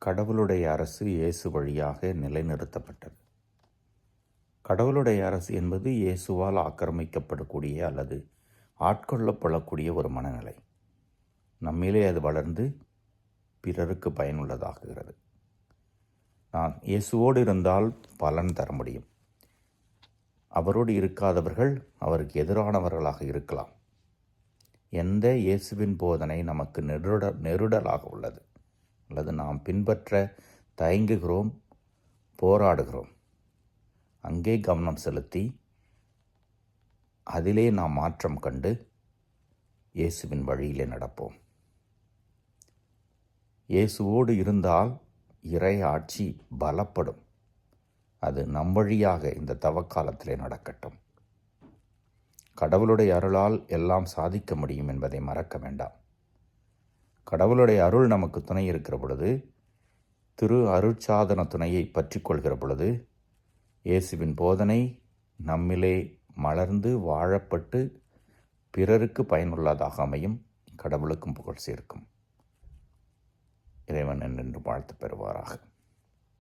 கடவுளுடைய அரசு இயேசு வழியாக நிலைநிறுத்தப்பட்டது. கடவுளுடைய அரசு என்பது இயேசுவால் ஆக்கிரமிக்கப்படக்கூடிய அல்லது ஆட்கொள்ளப்படக்கூடிய ஒரு மனநிலை. நம்மிலே அது வளர்ந்து பிறருக்கு பயனுள்ளதாகுகிறது. நான் இயேசுவோடு இருந்தால் பலன் தர முடியும். அவரோடு இருக்காதவர்கள் அவருக்கு எதிரானவர்களாக இருக்கலாம். எந்த இயேசுவின் போதனை நமக்கு நெருடலாக உள்ளது அல்லது நாம் பின்பற்ற தயங்குகிறோம், போராடுகிறோம், அங்கே கவனம் செலுத்தி அதிலே நாம் மாற்றம் கண்டு இயேசுவின் வழியிலே நடப்போம். இயேசுவோடு இருந்தால் இறை ஆட்சி பலப்படும். அது நம் வழியாக இந்த தவக்காலத்திலே நடக்கட்டும். கடவுளுடைய அருளால் எல்லாம் சாதிக்க முடியும் என்பதை மறக்க வேண்டாம். கடவுளுடைய அருள் நமக்கு துணை இருக்கிற பொழுது, திரு அருட்சாதன துணையை பற்றி கொள்கிற பொழுது, இயேசுவின் போதனை நம்மிலே மலர்ந்து வாழப்பட்டு பிறருக்கு பயனுள்ளதாக அமையும். கடவுளுக்கும் புகழ் சேர்க்கும். இறைவன் என்று வாழ்த்து பெறுவாராக.